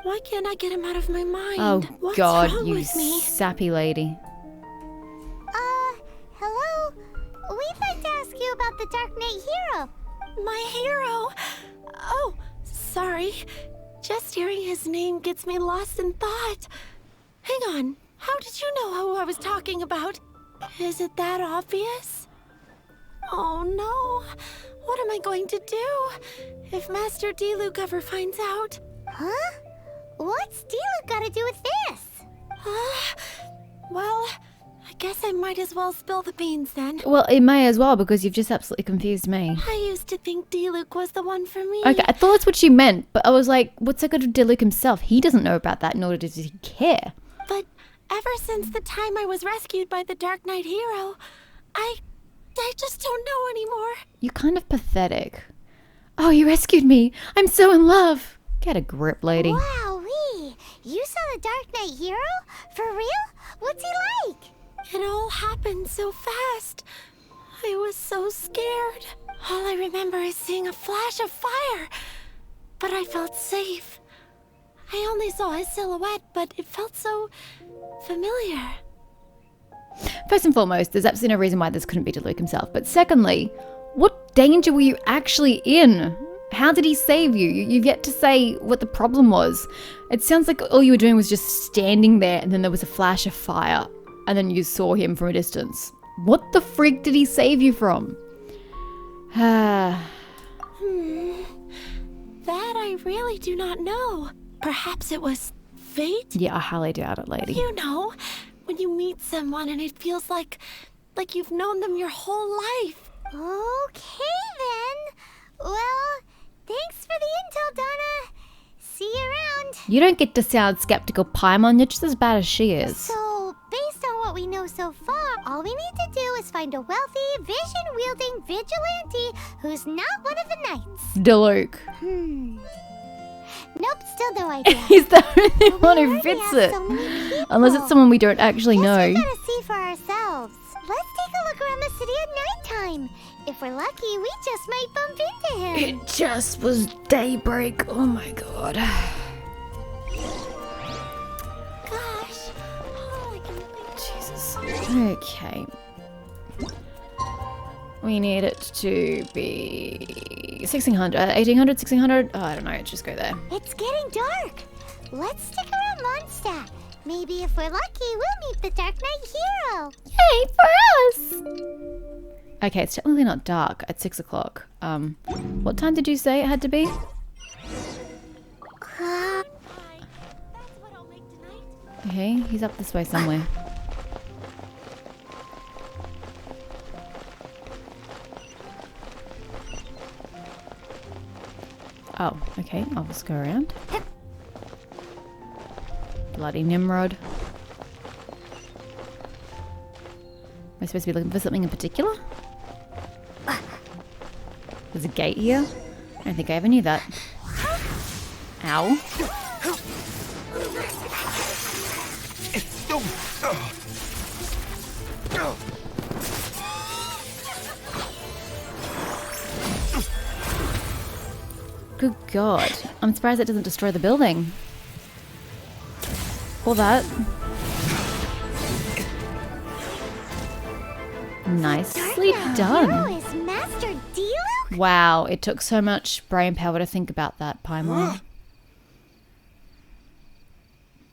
Why can't I get him out of my mind? Oh, What's God, wrong you with me? sappy lady. Hello? We'd like to ask you about the Dark Knight hero. My hero? Oh, sorry. Just hearing his name gets me lost in thought. Hang on. How did you know who I was talking about? Is it that obvious? Oh no. What am I going to do if Master Diluc ever finds out? Huh? What's Diluc got to do with this? Well, I guess I might as well spill the beans then. Well, it may as well, because you've just absolutely confused me. I used to think Diluc was the one for me. Okay, I thought that's what you meant, but I was like, what's so good of Diluc himself? He doesn't know about that, nor does he care. But ever since the time I was rescued by the Dark Knight hero, I just don't know anymore. You're kind of pathetic. Oh, you rescued me. I'm so in love. Get a grip, lady. Wowee! You saw the Dark Knight hero? For real? What's he like? It all happened so fast. I was so scared. All I remember is seeing a flash of fire. But I felt safe. I only saw his silhouette, but it felt so familiar. First and foremost, there's absolutely no reason why this couldn't be Diluc himself. But secondly, what danger were you actually in? How did he save you? You've yet to say what the problem was. It sounds like all you were doing was just standing there and then there was a flash of fire and then you saw him from a distance. What the freak did he save you from? That I really do not know. Perhaps it was fate? Yeah, I highly doubt it, lady. You know, when you meet someone and it feels like you've known them your whole life. Okay then. Well, thanks for the intel, Donna. See you around. You don't get to sound skeptical, Paimon. You're just as bad as she is. So, based on what we know so far, all we need to do is find a wealthy, vision-wielding vigilante who's not one of the knights. Diluc. Nope, still no idea. He's the only one who already fits asked it. so many people. Unless it's someone we don't actually know. Guess we gotta see for ourselves. Let's take a look around the city at nighttime. If we're lucky, we just might bump into him. It just was daybreak. Oh my god. Gosh. Oh, I can Jesus. Okay. We need it to be 1600, 1800, 1600. Oh, I don't know. Just go there. It's getting dark. Let's stick around Mondstadt. Maybe if we're lucky, we'll meet the Dark Knight hero. Yay for us! Okay, it's technically not dark at 6 o'clock. What time did you say it had to be? That's what I'll make tonight. Okay, he's up this way somewhere. Oh, okay, I'll just go around. Bloody Nimrod. Am I supposed to be looking for something in particular? There's a gate here? I don't think I ever knew that. Ow. Good God. I'm surprised it doesn't destroy the building. Or that. Nicely done. Hero is Master Diluc? Wow, it took so much brain power to think about that, Paimon.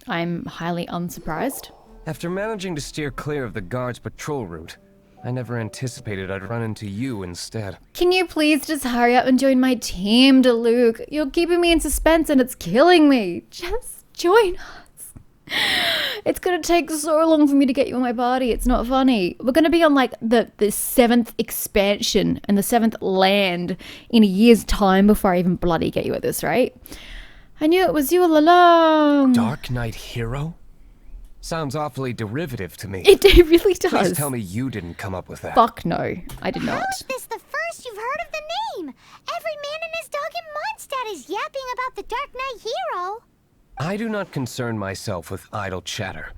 I'm highly unsurprised. After managing to steer clear of the guards' patrol route, I never anticipated I'd run into you instead. Can you please just hurry up and join my team, Diluc? You're keeping me in suspense and it's killing me. Just join us. It's gonna take so long for me to get you on my party. It's not funny. We're gonna be on like the 7th expansion and the 7th land in a year's time before I even bloody get you at this, right? I knew it was you all along. Dark Knight hero? Sounds awfully derivative to me. It really does. Please tell me you didn't come up with that. Fuck no, I did not. How is this the first you've heard of the name? Every man and his dog in Mondstadt is yapping about the Dark Knight hero. I do not concern myself with idle chatter.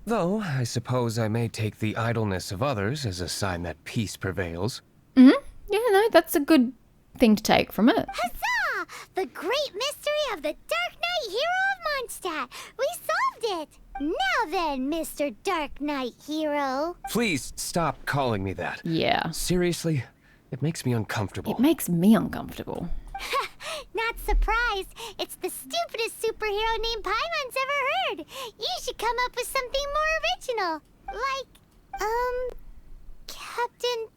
Though, I suppose I may take the idleness of others as a sign that peace prevails. Yeah, no, that's a good thing to take from it. Huzzah! The great mystery of the Dark Knight Hero of Mondstadt! We solved it! Now then, Mr. Dark Knight Hero. Please stop calling me that. Yeah. Seriously? It makes me uncomfortable. It makes me uncomfortable. Not surprised. It's the stupidest superhero name Paimon's ever heard. You should come up with something more original. Like, Captain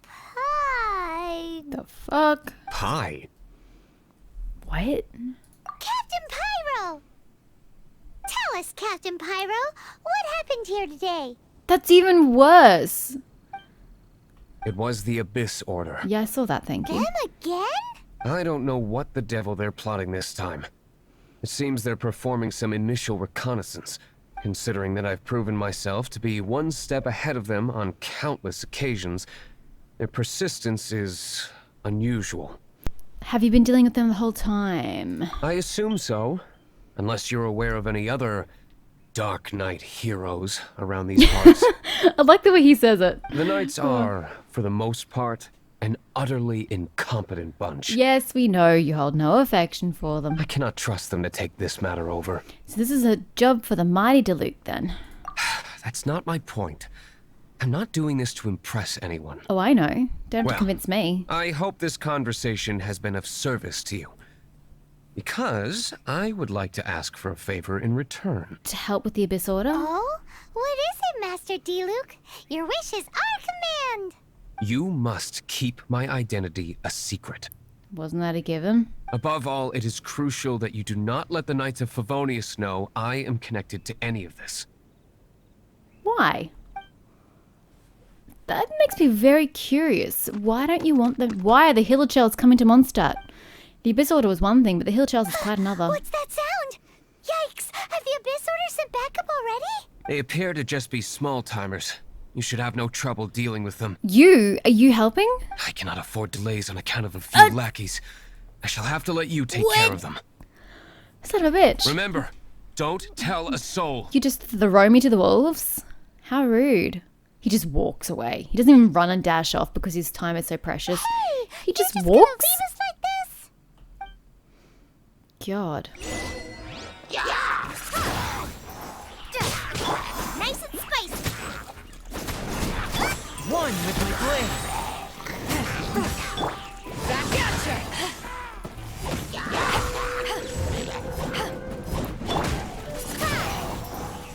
Pie. The fuck? Pie? What? Captain Pyro! Tell us, Captain Pyro, what happened here today? That's even worse. It was the Abyss Order. Yeah, I saw that, thank you. Them again? I don't know what the devil they're plotting this time. It seems they're performing some initial reconnaissance, considering that I've proven myself to be one step ahead of them on countless occasions. Their persistence is unusual. Have you been dealing with them the whole time? I assume so, unless you're aware of any other Dark Knight heroes around these parts. I like the way he says it. The Knights are, for the most part, an utterly incompetent bunch. Yes, we know you hold no affection for them. I cannot trust them to take this matter over. So this is a job for the mighty Diluc then. That's not my point. I'm not doing this to impress anyone. Oh, I know. Don't have Well, to convince me. I hope this conversation has been of service to you. Because I would like to ask for a favor in return. To help with the Abyss Order? Oh? What is it, Master Diluc? Your wish is our command! You must keep my identity a secret. Wasn't that a given? Above all, it is crucial that you do not let the Knights of Favonius know I am connected to any of this. Why? That makes me very curious. Why don't you want them? Why are the Hillchells coming to Mondstadt? The Abyss Order was one thing, but the Hillchells is quite another. What's that sound? Yikes! Have the Abyss Order sent backup already? They appear to just be small-timers. You should have no trouble dealing with them. Are you helping? I cannot afford delays on account of a few lackeys. I shall have to let you take care of them. Son of a bitch. Remember, don't tell a soul. You just throw me to the wolves? How rude. He just walks away. He doesn't even run and dash off because his time is so precious. Hey! He just You're walks? gonna leave us like this? God. Nice and spicy! One with my blade. Back at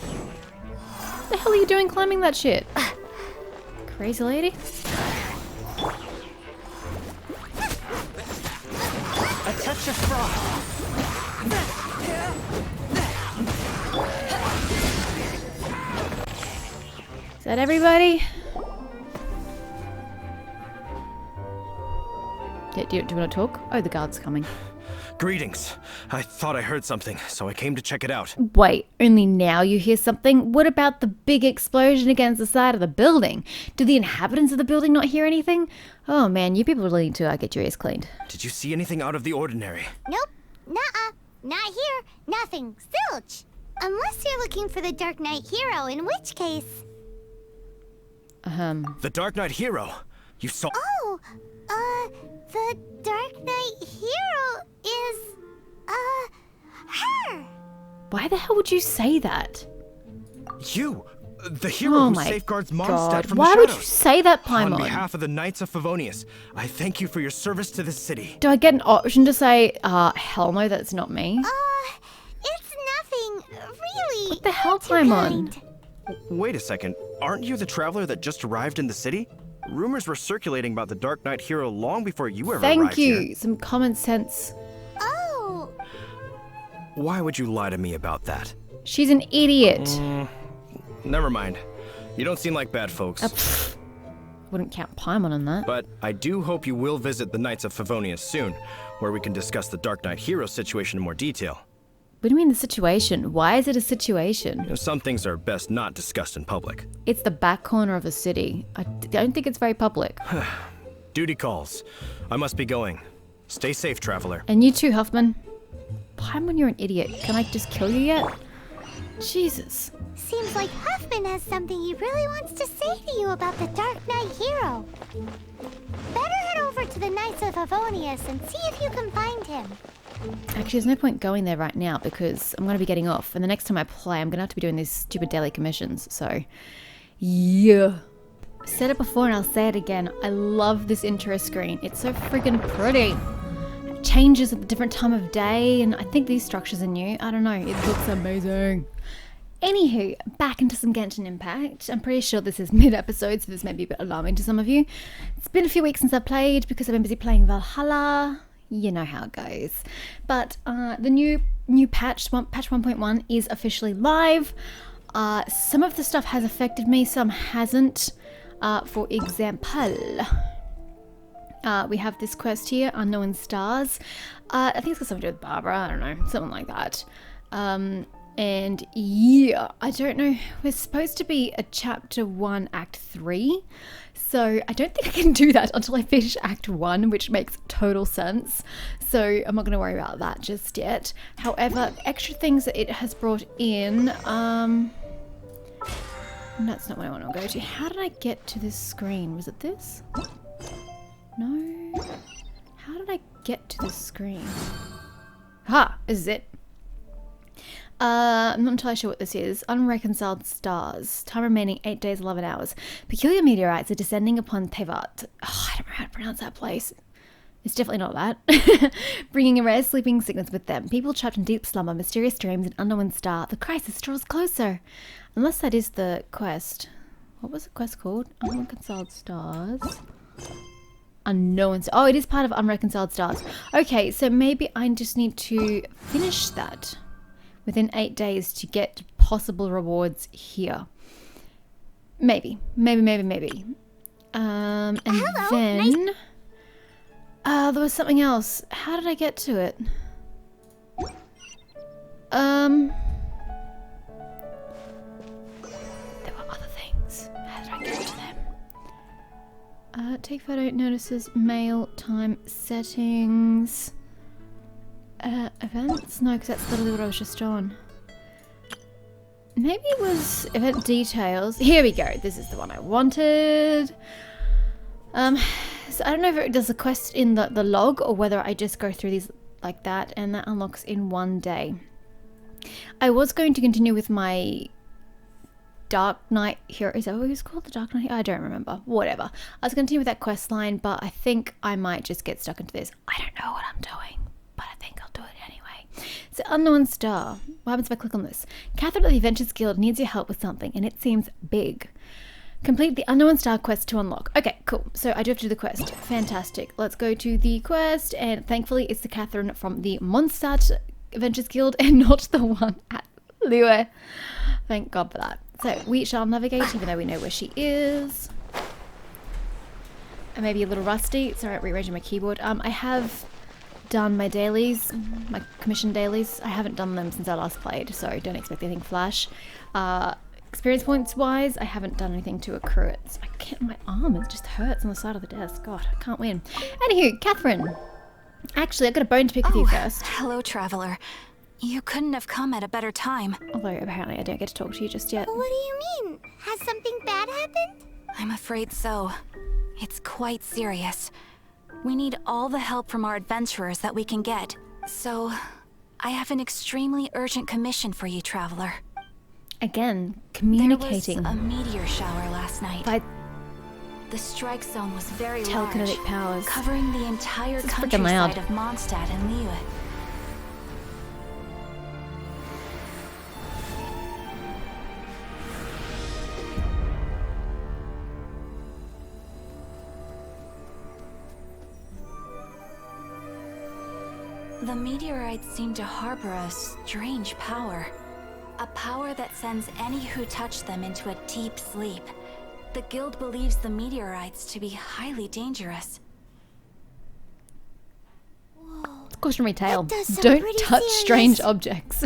What the hell are you doing climbing that shit? Crazy lady? a touch of frost. Is that everybody? Yeah, do you want to talk? Oh, the guard's coming. Greetings. I thought I heard something, so I came to check it out. Wait, only now you hear something? What about the big explosion against the side of the building? Do the inhabitants of the building not hear anything? Oh man, you people really need to get your ears cleaned. Did you see anything out of the ordinary? Nope. Nuh-uh. Not here. Nothing. Zilch. Unless you're looking for the Dark Knight Hero, in which case... The Dark Knight Hero? You saw— Oh, the Dark Knight Hero is, her. Why the hell would you say that? You! The hero Oh who my safeguards Mondstadt God. from Why the would shadows. you say that, On Paimon? behalf of the Knights of Favonius, I thank you for your service to this city. Do I get an option to say, hell no, that's not me? It's nothing, really. What the hell, Not too Paimon? kind. Wait a second, aren't you the traveler that just arrived in the city? Rumors were circulating about the Dark Knight Hero long before you ever Thank arrived you. here. Some common sense. Oh, Why would you lie to me about that? She's an idiot. Never mind. You don't seem like bad folks. Wouldn't count Paimon on that. But I do hope you will visit the Knights of Favonius soon, where we can discuss the Dark Knight Hero situation in more detail. What do you mean the situation? Why is it a situation? Some things are best not discussed in public. It's the back corner of a city. I don't think it's very public. Duty calls. I must be going. Stay safe, traveler. And you too, Huffman. Paimon, you're an idiot. Can I just kill you yet? Jesus. seems like Huffman has something he really wants to say to you about the Dark Knight Hero. Better head over over to the Knights of Favonius and see if you can find him. Actually, there's no point going there right now because I'm going to be getting off. And the next time I play, I'm going to have to be doing these stupid daily commissions. So, yeah. I've said it before and I'll say it again. I love this intro screen. It's so friggin' pretty. It changes at a different time of day. And I think these structures are new. I don't know. It looks amazing. Anywho, back into some Genshin Impact. I'm pretty sure this is mid-episode, so this may be a bit alarming to some of you. It's been a few weeks since I played because I've been busy playing Valhalla. You know how it goes. But the new patch 1.1 is officially live. Some of the stuff has affected me, some hasn't. For example, we have this quest here, Unknown Stars. I think it's got something to do with Barbara, I don't know, something like that. And yeah, I don't know, we're supposed to be a chapter 1 act 3, so I don't think I can do that until I finish act 1, which makes total sense, so I'm not going to worry about that just yet. However, extra things that it has brought in, that's not what I want to go to. How did I get to this screen? Was it this? No. How did I get to this screen? Ha! This is it. I'm not entirely sure what this is. Unreconciled stars. Time remaining 8 days, 11 hours. Peculiar meteorites are descending upon Tevat. Oh, I don't know how to pronounce that place. It's definitely not that. Bringing a rare sleeping sickness with them. People trapped in deep slumber, mysterious dreams, and unknown star. The crisis draws closer. Unless that is the quest. What was the quest called? Unreconciled stars. Unknown. Oh, it is part of Unreconciled Stars. Okay, so maybe I just need to finish that within 8 days to get possible rewards here. Maybe. And Hello, then there was something else. How did I get to it? There were other things. How did I get to them? Take photo notices, mail, time, settings. Events? No, because that's literally what I was just on. Maybe it was event details. Here we go. This is the one I wanted. So I don't know if it does a quest in the log or whether I just go through these like that and that unlocks in one day. I was going to continue with my Dark Knight Hero. Is that what it was called? The Dark Knight? I don't remember. Whatever. I was going to continue with that quest line, but I think I might just get stuck into this. I don't know what I'm doing, but I think I'll do it anyway. So, Unknown Star. What happens if I click on this? Catherine of the Adventures Guild needs your help with something, and it seems big. Complete the Unknown Star quest to unlock. Okay, cool. So I do have to do the quest. Fantastic. Let's go to the quest, and thankfully it's the Catherine from the Mondstadt Adventures Guild and not the one at Lure. Thank God for that. So we shall navigate, even though we know where she is. I may be a little rusty. Sorry, I'm rearranging my keyboard. I have done my dailies, my commission dailies. I haven't done them since I last played, so don't expect anything flash. Experience points wise, I haven't done anything to accrue it. So I can't, my arm, it just hurts on the side of the desk. God, I can't win. Anywho, Catherine. Actually, I've got a bone to pick with you first. Hello, traveler. You couldn't have come at a better time. Although apparently I don't get to talk to you just yet. What do you mean? Has something bad happened? I'm afraid so. It's quite serious. We need all the help from our adventurers that we can get. So, I have an extremely urgent commission for you, traveler. Again, communicating. There was a meteor shower last night. By the strike zone was very telekinetic large, powers. covering the entire This is freaking loud. countryside of Mondstadt and Liyue. The meteorites seem to harbor a strange power. A power that sends any who touch them into a deep sleep. The guild believes the meteorites to be highly dangerous. Whoa. Cautionary tale. That does sound Don't pretty touch serious. strange objects.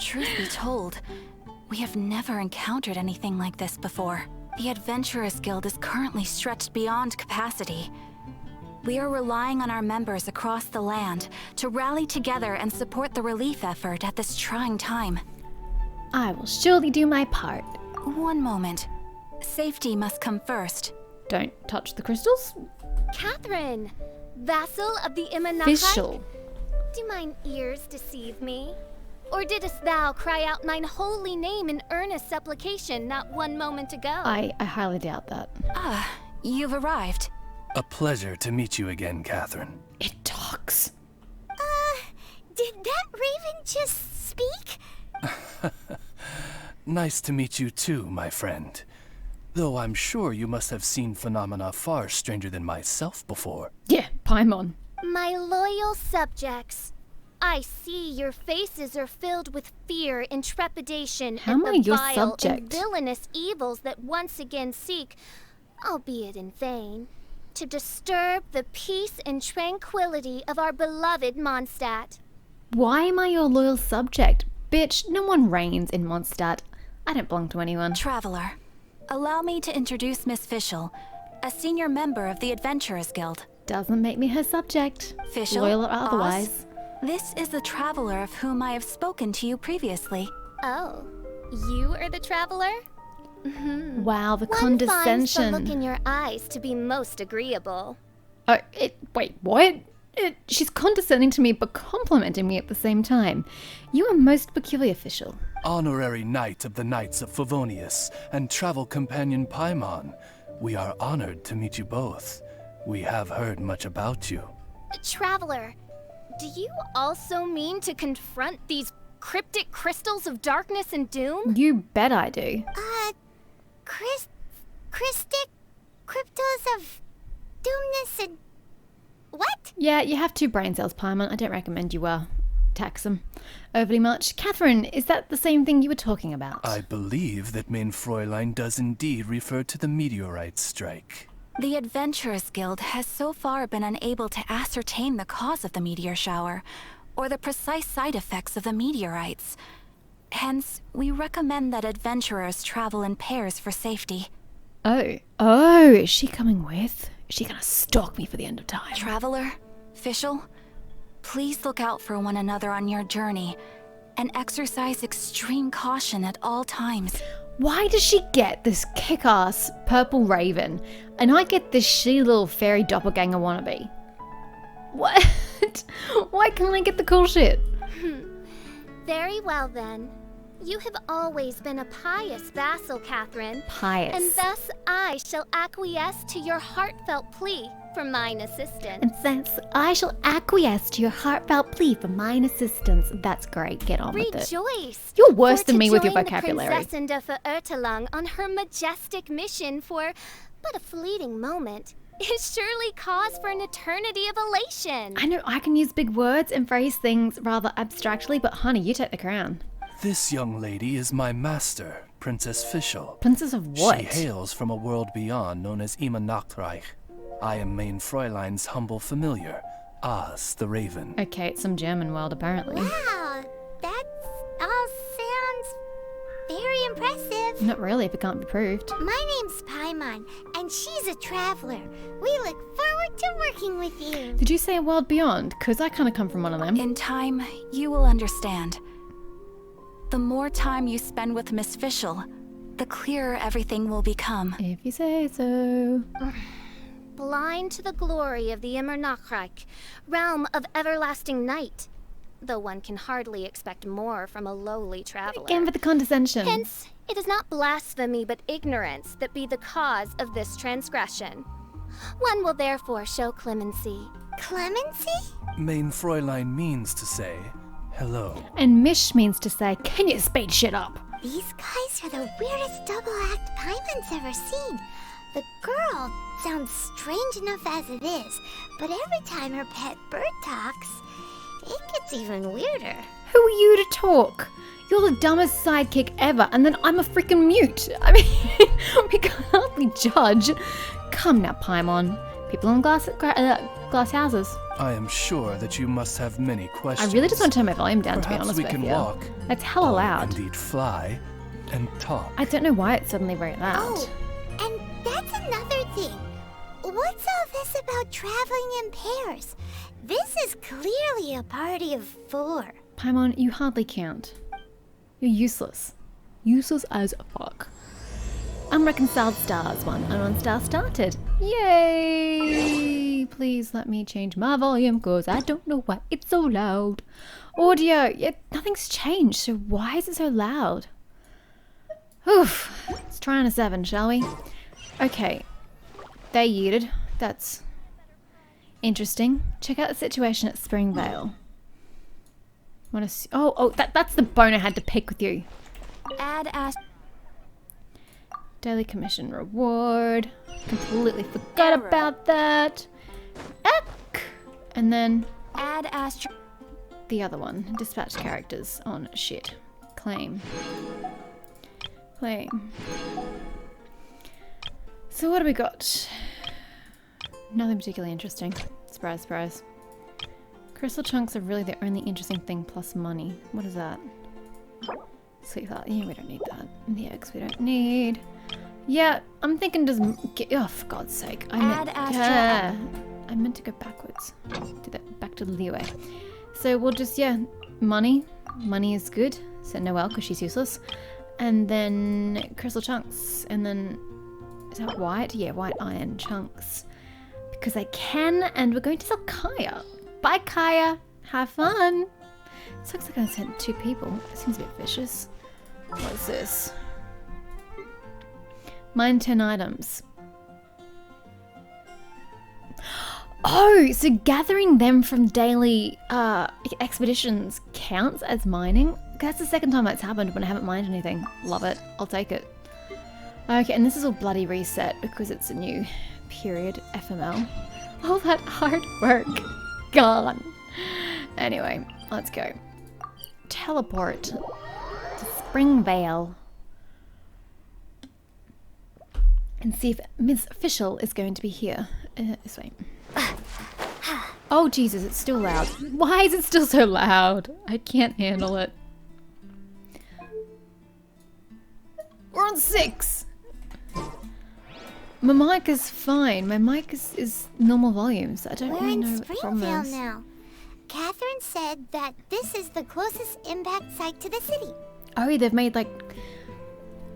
Truth be told, we have never encountered anything like this before. The Adventurers Guild is currently stretched beyond capacity. We are relying on our members across the land to rally together and support the relief effort at this trying time. I will surely do my part. One moment. Safety must come first. Don't touch the crystals. Catherine, vassal of the Imanachite. Fischl. Do mine ears deceive me? Or didst thou cry out mine holy name in earnest supplication not one moment ago? I highly doubt that. You've arrived. A pleasure to meet you again, Catherine. It talks. Did that raven just speak? Nice to meet you too, my friend. Though I'm sure you must have seen phenomena far stranger than myself before. Yeah, Paimon. My loyal subjects, I see your faces are filled with fear and trepidation How at am I the your vile subject? and villainous evils that once again seek, albeit in vain, to disturb the peace and tranquility of our beloved Mondstadt. Why am I your loyal subject? Bitch, no one reigns in Mondstadt. I don't belong to anyone. Traveler, allow me to introduce Miss Fischl, a senior member of the Adventurers Guild. Doesn't make me her subject. Fischl, Loyal or Oz, otherwise. this is the traveler of whom I have spoken to you previously. Oh, you are the traveler? Wow, the One finds the condescension. look in your eyes to be most agreeable. Oh, wait, what? She's condescending to me but complimenting me at the same time. You are most peculiar, Fischl. Honorary Knight of the Knights of Favonius and travel companion Paimon, we are honored to meet you both. We have heard much about you. Traveler, do you also mean to confront these cryptic crystals of darkness and doom? You bet I do. Christic cryptos of doomness and what? Yeah, you have 2 brain cells, Paimon. I don't recommend you tax them overly much. Catherine, is that the same thing you were talking about? I believe that Main Fräulein does indeed refer to the meteorite strike. The Adventurers Guild has so far been unable to ascertain the cause of the meteor shower, or the precise side effects of the meteorites. Hence, we recommend that adventurers travel in pairs for safety. Oh, is she coming with? Is she gonna stalk me for the end of time? Traveler, Fischl, please look out for one another on your journey, and exercise extreme caution at all times. Why does she get this kick-ass purple raven, and I get this shitty little fairy doppelganger wannabe? What? Why can't I get the cool shit? Very well then. You have always been a pious vassal, Catherine. Pious. And thus I shall acquiesce to your heartfelt plea for mine assistance. And thence I shall acquiesce to your heartfelt plea for mine assistance. That's great. Get on with it. Rejoice! You're worse for than to me with your join vocabulary. The Princess of Ertelang on her majestic mission for but a fleeting moment is surely cause for an eternity of elation. I know I can use big words and phrase things rather abstractly, but honey, you take the crown. This young lady is my master, Princess Fischl. Princess of what? She hails from a world beyond known as Imanachreich. I am Main Fräulein's humble familiar, Oz the Raven. Okay, it's some German world apparently. Wow, that all sounds very impressive. Not really if it can't be proved. My name's Paimon, and she's a traveler. We look forward to working with you. Did you say a world beyond? Because I kind of come from one of them. In time, you will understand. The more time you spend with Miss Fischl, the clearer everything will become. If you say so. Blind to the glory of the Immernachreich, realm of everlasting night, though one can hardly expect more from a lowly traveler. Again for the condescension. Hence, it is not blasphemy but ignorance that be the cause of this transgression. One will therefore show clemency. Clemency? Main Fräulein means to say hello. And Mish means to say, can you speed shit up? These guys are the weirdest double act Paimon's ever seen. The girl sounds strange enough as it is, but every time her pet bird talks, it gets even weirder. Who are you to talk? You're the dumbest sidekick ever, and then I'm a freaking mute. I mean, we can't hardly judge. Come now, Paimon. People in glass houses. I am sure that you must have many I questions. really just want to turn my volume down, to be Perhaps honest we with can you. walk. That's hella or loud. Indeed, fly and talk. I don't know why it's suddenly very loud. Oh, and that's another thing. What's all this about traveling in pairs? This is clearly a party of 4. Paimon, you hardly count. You're useless. Useless as fuck. Unreconciled Stars one. Unknown Star started. Yay! Please let me change my volume because I don't know why it's so loud. Audio. Yeah, nothing's changed, so why is it so loud? Oof. Let's try on a 7, shall we? Okay. They yeeted. That's interesting. Check out the situation at Springvale. That's the bone I had to pick with you. Add as Daily commission reward. Completely forgot about that. Eck! And then add astro. the other one. Dispatch characters on shit. Claim. So what do we got? Nothing particularly interesting. Surprise, surprise. Crystal chunks are really the only interesting thing plus money. What is that? Sweet flower. Yeah, we don't need that. The eggs we don't need. Yeah, I'm thinking oh, for God's sake. I meant to go backwards. Do that back to the leeway. So we'll just, money. Money is good. So Noelle, because she's useless. And then crystal chunks. And then, is that white? Yeah, white iron chunks. Because I can, and we're going to sell Kaya. Bye, Kaya. Have fun. This looks like I sent 2 people. It seems a bit vicious. What is this? Mine 10 items. Oh, so gathering them from daily expeditions counts as mining? That's the second time that's happened when I haven't mined anything. Love it. I'll take it. Okay, and this is all bloody reset because it's a new period FML. All that hard work gone. Anyway, let's go. Teleport to Springvale. And see if Miss Fischl is going to be here. This way. Oh Jesus, it's still loud. Why is it still so loud? I can't handle it. We're on 6. My mic is fine. My mic is normal volumes. I don't really know what the problem is. We're in Springvale now. Catherine said that this is the closest impact site to the city. Oh, they've made like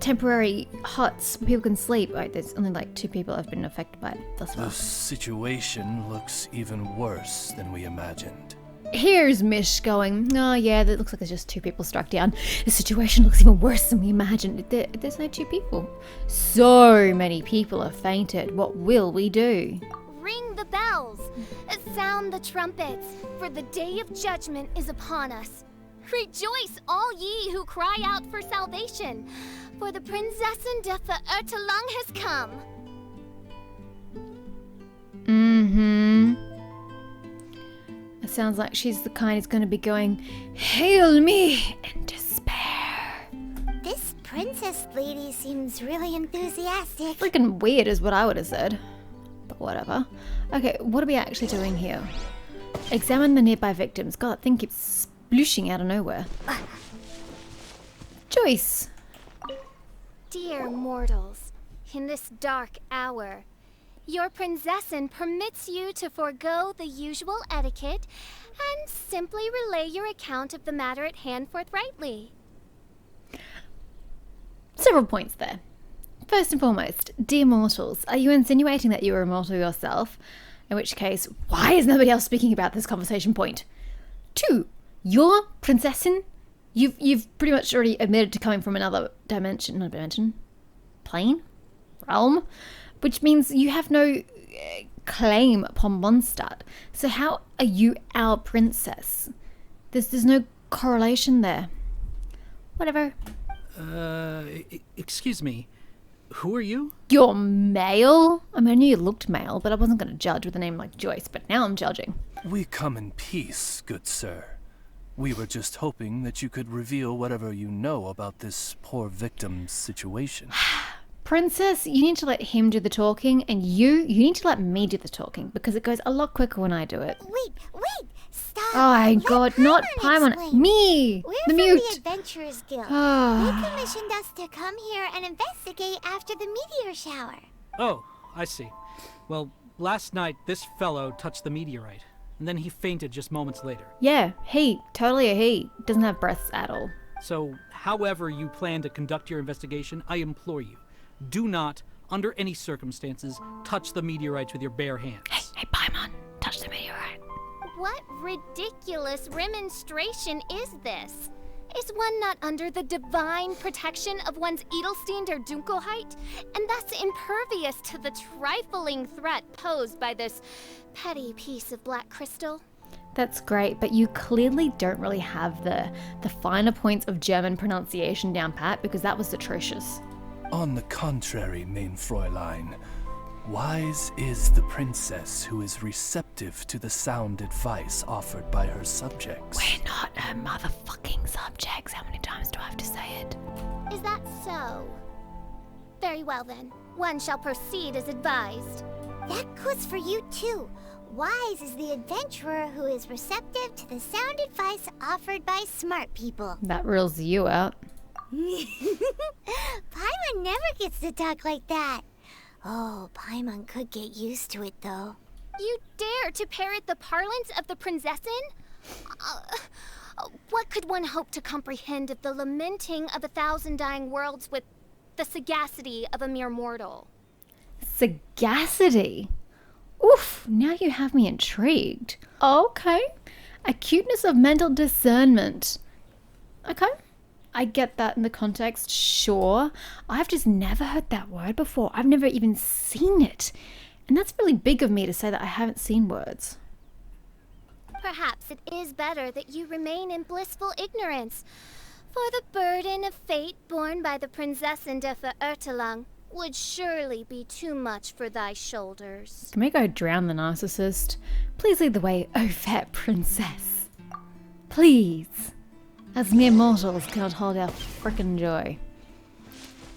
temporary huts where people can sleep. Right, there's only like 2 people have been affected by it thus far. The situation looks even worse than we imagined. Here's Mish going, oh yeah, that looks like there's just 2 people struck down. The situation looks even worse than we imagined. There's no 2 people. So many people have fainted. What will we do? Ring the bells, sound the trumpets, for the day of judgment is upon us. Rejoice, all ye who cry out for salvation, for the Prinzessin de Ertelang has come. It sounds like she's the kind who's going to be going, hail me in despair. This princess lady seems really enthusiastic. Freaking weird is what I would have said. But whatever. Okay, what are we actually doing here? Examine the nearby victims. God, that thing keeps splooshing out of nowhere. Joyce. Dear mortals, in this dark hour, your Prinzessin permits you to forego the usual etiquette and simply relay your account of the matter at hand forthrightly. Several points there. First and foremost, dear mortals, are you insinuating that you are immortal yourself? In which case, why is nobody else speaking about this conversation point? 2, your Prinzessin, you've pretty much already admitted to coming from another dimension, not dimension, plane, realm, which means you have no claim upon Mondstadt. So how are you our princess? There's no correlation there. Whatever. Excuse me. Who are you? You're male? I mean, I knew you looked male, but I wasn't going to judge with a name like Joyce, but now I'm judging. We come in peace, good sir. We were just hoping that you could reveal whatever you know about this poor victim's situation. Princess, you need to let him do the talking, and you need to let me do the talking, because it goes a lot quicker when I do it. Wait! Stop! Oh my god, not Paimon, explain. me! We're the from mute! the Adventurers Guild. They commissioned us to come here and investigate after the meteor shower. Oh, I see. Well, last night this fellow touched the meteorite, and then he fainted just moments later. Yeah, he. Totally a he. Doesn't have breasts at all. So, however you plan to conduct your investigation, I implore you, do not, under any circumstances, touch the meteorites with your bare hands. Hey, Paimon, touch the meteorite. What ridiculous remonstration is this? Is one not under the divine protection of one's Edelstein der Dunkelheit, and thus impervious to the trifling threat posed by this petty piece of black crystal? That's great, but you clearly don't really have the finer points of German pronunciation down pat, because that was atrocious. On the contrary, main Fräulein, wise is the princess who is receptive to the sound advice offered by her subjects. We're not her motherfucking subjects. How many times do I have to say it? Is that so? Very well then. One shall proceed as advised. That goes for you too. Wise is the adventurer who is receptive to the sound advice offered by smart people. That rules you out. Paimon never gets to talk like that. Oh, Paimon could get used to it though. You dare to parrot the parlance of the Prinzessin? What could one hope to comprehend of the lamenting of 1,000 dying worlds with the sagacity of a mere mortal? Sagacity? Oof, now you have me intrigued. Okay. Acuteness of mental discernment. Okay. I get that in the context, sure. I've just never heard that word before. I've never even seen it. And that's really big of me to say that I haven't seen words. Perhaps it is better that you remain in blissful ignorance, for the burden of fate borne by the Prinzessin der Verirrtelung would surely be too much for thy shoulders. Can we go drown the narcissist? Please lead the way, oh fat princess. Please. As mere mortals cannot hold our frickin' joy.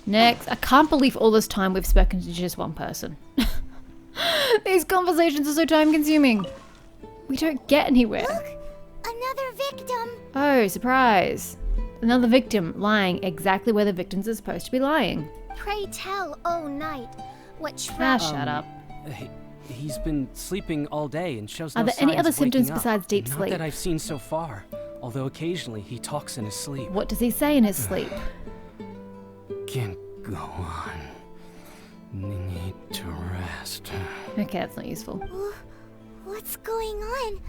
Next. I can't believe all this time we've spoken to just one person. These conversations are so time consuming. We don't get anywhere. Look, another victim. Oh, surprise. Another victim lying exactly where the victims are supposed to be lying. Pray tell, O knight, what Ah, trap... shut up. He's been sleeping all day and shows no Are there any signs other of waking symptoms up. besides deep Not sleep? that I've seen so far, although occasionally he talks in his sleep. What does he say in his sleep? Can't go on. Need to rest. Okay, that's not useful. What's going on?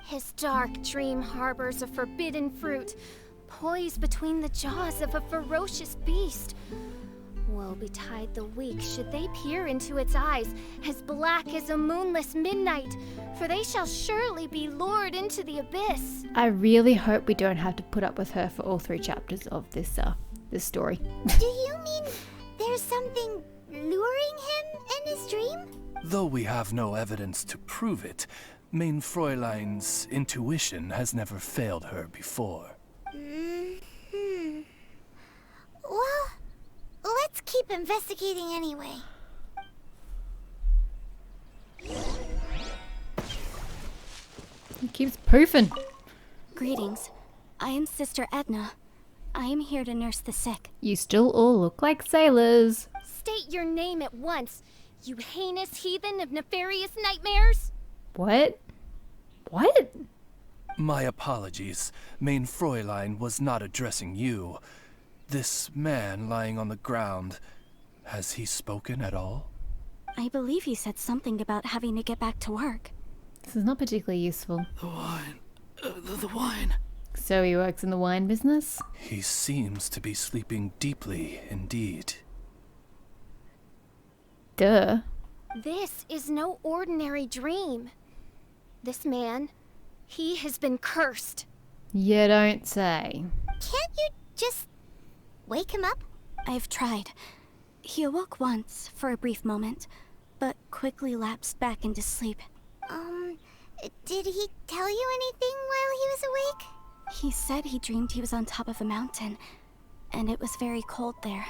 His dark dream harbors a forbidden fruit, poised between the jaws of a ferocious beast. Woe betide the weak should they peer into its eyes, as black as a moonless midnight, for they shall surely be lured into the abyss. I really hope we don't have to put up with her for all 3 chapters of this story. Do you mean there's something luring him in his dream? Though we have no evidence to prove it, main Fräulein's intuition has never failed her before. Well, let's keep investigating anyway. He keeps poofing. Greetings. I am Sister Edna. I am here to nurse the sick. You still all look like sailors. State your name at once, you heinous heathen of nefarious nightmares. What? What? My apologies. Main Fräulein was not addressing you. This man lying on the ground, has he spoken at all? I believe he said something about having to get back to work. This is not particularly useful. The wine. The wine. So he works in the wine business? He seems to be sleeping deeply indeed. Duh. This is no ordinary dream. This man, he has been cursed. You don't say. Can't you just wake him up? I've tried. He awoke once for a brief moment, but quickly lapsed back into sleep. Did he tell you anything while he was awake? He said he dreamed he was on top of a mountain, and it was very cold there.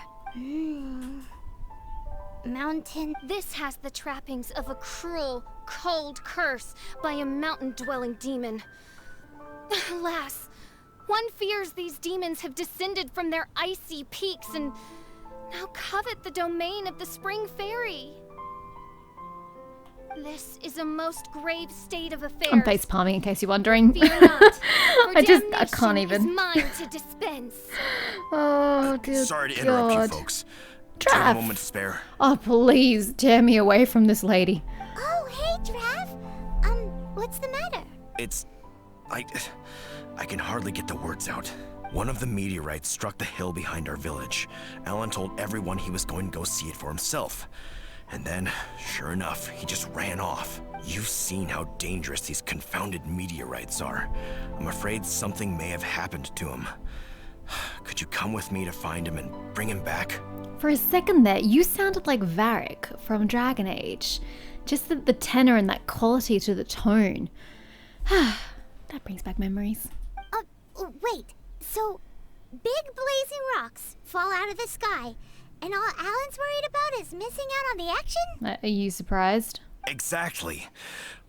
Mountain. This has the trappings of a cruel, cold curse by a mountain-dwelling demon. Alas, one fears these demons have descended from their icy peaks and now covet the domain of the Spring Fairy. This is a most grave state of affairs. I'm face palming in case you're wondering. Fear not, for I can't damnation even. is mine to dispense. Oh, dear Sorry to interrupt God. you folks. Do you have a Draff! moment to spare? Oh, please, tear me away from this lady. Oh, hey, Draff. What's the matter? I can hardly get the words out. One of the meteorites struck the hill behind our village. Alan told everyone he was going to go see it for himself. And then, sure enough, he just ran off. You've seen how dangerous these confounded meteorites are. I'm afraid something may have happened to him. Could you come with me to find him and bring him back? For a second there, you sounded like Varric from Dragon Age. Just the tenor and that quality to the tone. That brings back memories. Wait. So, big blazing rocks fall out of the sky, and all Alan's worried about is missing out on the action? Are you surprised? Exactly.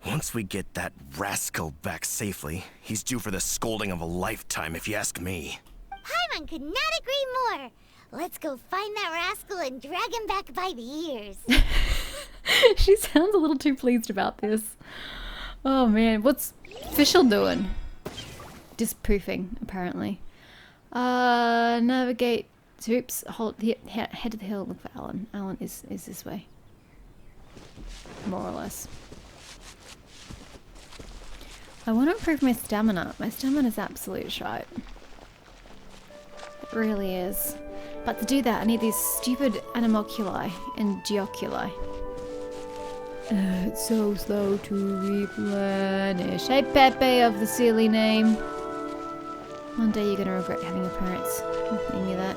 Once we get that rascal back safely, he's due for the scolding of a lifetime, if you ask me. Paimon could not agree more. Let's go find that rascal and drag him back by the ears. She sounds a little too pleased about this. Oh man, what's Fischl doing? Disproofing, apparently. Navigate. Oops. Head to the hill. Look for Alan. Alan is this way. More or less. I want to improve my stamina. My stamina's absolute shite. It really is. But to do that, I need these stupid animalculi and geoculi. It's so slow to replenish. Hey, Pepe of the silly name. One day you're gonna regret having your parents name you that.